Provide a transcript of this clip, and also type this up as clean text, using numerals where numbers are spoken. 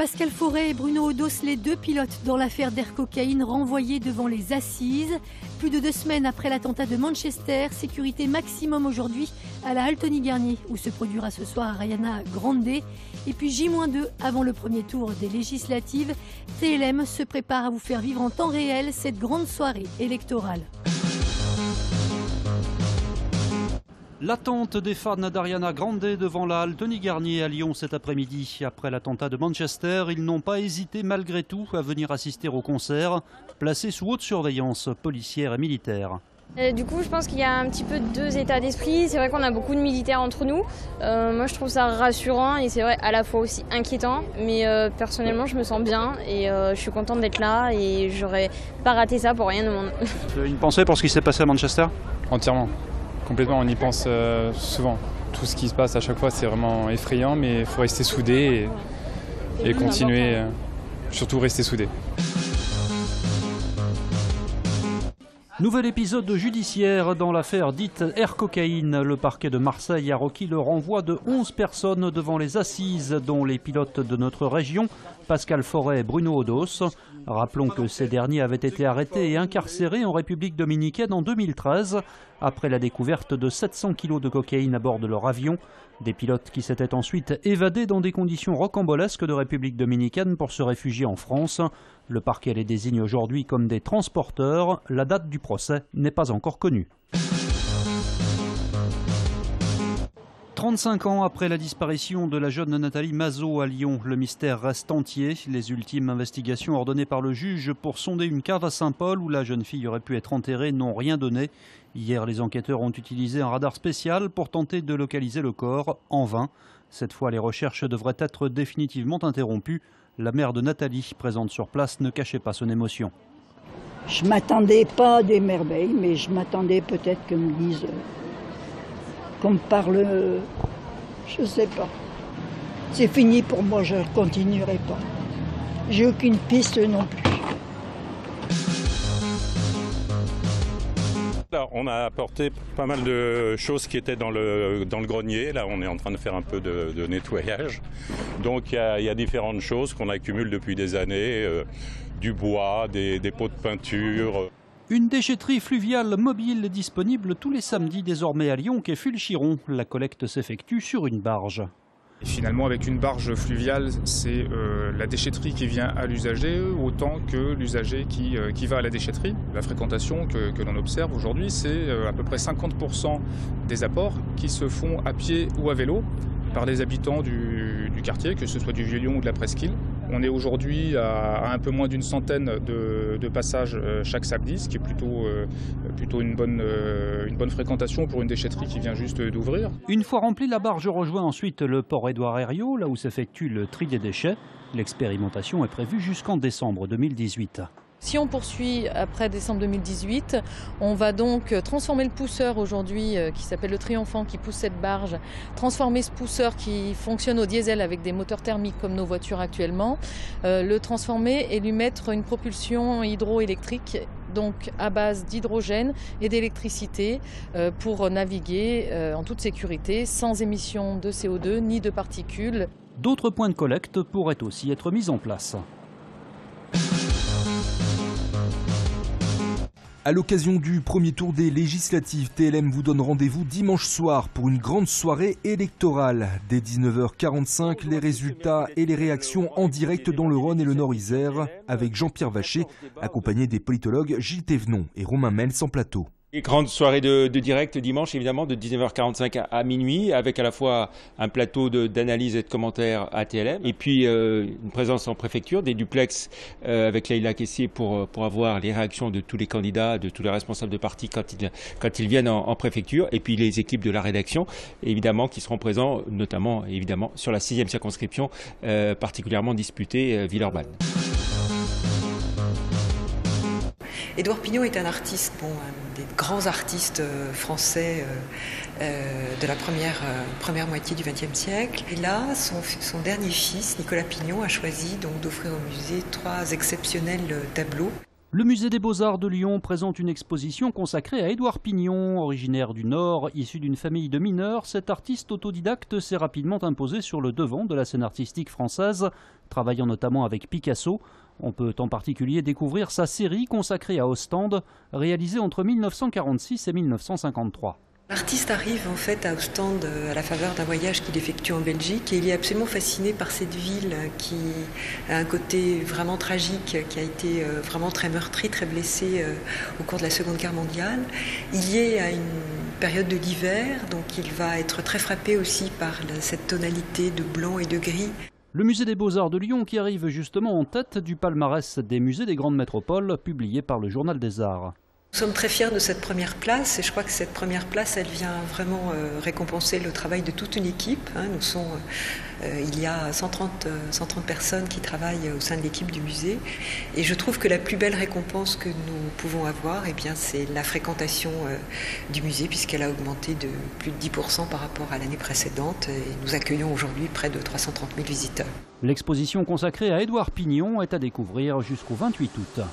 Pascal Forêt et Bruno Odos, les deux pilotes dans l'affaire d'Air Cocaïne, renvoyés devant les assises. Plus de 2 semaines après l'attentat de Manchester, sécurité maximum aujourd'hui à la Altony-Garnier, où se produira ce soir Ariana Grande. Et puis J-2 avant le premier tour des législatives, TLM se prépare à vous faire vivre en temps réel cette grande soirée électorale. L'attente des fans d'Ariana Grande devant la Altony-Garnier à Lyon cet après-midi. Après l'attentat de Manchester, ils n'ont pas hésité malgré tout à venir assister au concert, placé sous haute surveillance policière et militaire. Du coup, je pense qu'il y a un petit peu 2 états d'esprit. C'est vrai qu'on a beaucoup de militaires entre nous. Moi, je trouve ça rassurant et c'est vrai à la fois aussi inquiétant. Mais personnellement, je me sens bien et je suis contente d'être là et j'aurais pas raté ça pour rien au monde. Tu as une pensée pour ce qui s'est passé à Manchester ? Entièrement. Complètement, on y pense souvent. Tout ce qui se passe à chaque fois, c'est vraiment effrayant, mais il faut rester soudé et continuer, surtout rester soudé. Nouvel épisode judiciaire dans l'affaire dite Air Cocaïne. Le parquet de Marseille a requis le renvoi de 11 personnes devant les assises, dont les pilotes de notre région, Pascal Forêt et Bruno Odos. Rappelons que ces derniers avaient été arrêtés et incarcérés en République dominicaine en 2013, après la découverte de 700 kilos de cocaïne à bord de leur avion. Des pilotes qui s'étaient ensuite évadés dans des conditions rocambolesques de République dominicaine pour se réfugier en France. Le parquet les désigne aujourd'hui comme des transporteurs. La date du procès n'est pas encore connue. 35 ans après la disparition de la jeune Nathalie Mazot à Lyon, le mystère reste entier. Les ultimes investigations ordonnées par le juge pour sonder une cave à Saint-Paul où la jeune fille aurait pu être enterrée n'ont rien donné. Hier, les enquêteurs ont utilisé un radar spécial pour tenter de localiser le corps, en vain. Cette fois, les recherches devraient être définitivement interrompues. La mère de Nathalie, présente sur place, ne cachait pas son émotion. Je ne m'attendais pas à des merveilles, mais je m'attendais peut-être qu'on me dise... qu'on me parle, je ne sais pas. C'est fini pour moi, je ne continuerai pas. J'ai aucune piste non plus. Là, on a apporté pas mal de choses qui étaient dans le grenier. Là, on est en train de faire un peu de nettoyage. Donc il y a différentes choses qu'on accumule depuis des années. Du bois, des pots de peinture. Une déchetterie fluviale mobile disponible tous les samedis désormais à Lyon, quai Fulchiron. La collecte s'effectue sur une barge. Et finalement, avec une barge fluviale, c'est la déchetterie qui vient à l'usager autant que l'usager qui va à la déchetterie. La fréquentation que l'on observe aujourd'hui, c'est à peu près 50% des apports qui se font à pied ou à vélo par les habitants du quartier, que ce soit du Vieux-Lyon ou de la Presqu'île. On est aujourd'hui à un peu moins d'une centaine de passages chaque samedi, ce qui est plutôt une bonne fréquentation pour une déchetterie qui vient juste d'ouvrir. Une fois remplie, la barge rejoint ensuite le port Édouard Herriot, là où s'effectue le tri des déchets. L'expérimentation est prévue jusqu'en décembre 2018. Si on poursuit après décembre 2018, on va donc transformer le pousseur aujourd'hui qui s'appelle le Triomphant, qui pousse cette barge, transformer ce pousseur qui fonctionne au diesel avec des moteurs thermiques comme nos voitures actuellement, le transformer et lui mettre une propulsion hydroélectrique, donc à base d'hydrogène et d'électricité pour naviguer en toute sécurité, sans émission de CO2 ni de particules. D'autres points de collecte pourraient aussi être mis en place. À l'occasion du premier tour des législatives, TLM vous donne rendez-vous dimanche soir pour une grande soirée électorale. Dès 19h45, les résultats et les réactions en direct dans le Rhône et le Nord-Isère avec Jean-Pierre Vacher, accompagné des politologues Gilles Thévenon et Romain Mels en plateau. Grande soirée de direct dimanche, évidemment, de 19h45 à minuit, avec à la fois un plateau d'analyse et de commentaires à TLM, et puis une présence en préfecture, des duplex avec Leïla Kessier pour avoir les réactions de tous les candidats, de tous les responsables de parti quand ils viennent en préfecture, et puis les équipes de la rédaction, évidemment, qui seront présents, notamment, évidemment, sur la 6e circonscription, particulièrement disputée, Villeurbanne. Édouard Pignon est un artiste, un des grands artistes français de la première moitié du XXe siècle. Et là, son dernier fils, Nicolas Pignon, a choisi donc d'offrir au musée 3 exceptionnels tableaux. Le musée des Beaux-Arts de Lyon présente une exposition consacrée à Édouard Pignon. Originaire du Nord, issu d'une famille de mineurs, cet artiste autodidacte s'est rapidement imposé sur le devant de la scène artistique française, travaillant notamment avec Picasso. On peut en particulier découvrir sa série consacrée à Ostende, réalisée entre 1946 et 1953. L'artiste arrive en fait à Ostende à la faveur d'un voyage qu'il effectue en Belgique et il est absolument fasciné par cette ville qui a un côté vraiment tragique, qui a été vraiment très meurtrie, très blessée au cours de la Seconde Guerre mondiale. Il y est à une période de l'hiver, donc il va être très frappé aussi par cette tonalité de blanc et de gris. Le musée des Beaux-Arts de Lyon qui arrive justement en tête du palmarès des musées des grandes métropoles publié par le Journal des Arts. Nous sommes très fiers de cette première place et je crois que cette première place, elle vient vraiment récompenser le travail de toute une équipe. Il y a 130 personnes qui travaillent au sein de l'équipe du musée et je trouve que la plus belle récompense que nous pouvons avoir, c'est la fréquentation du musée puisqu'elle a augmenté de plus de 10% par rapport à l'année précédente et nous accueillons aujourd'hui près de 330 000 visiteurs. L'exposition consacrée à Édouard Pignon est à découvrir jusqu'au 28 août.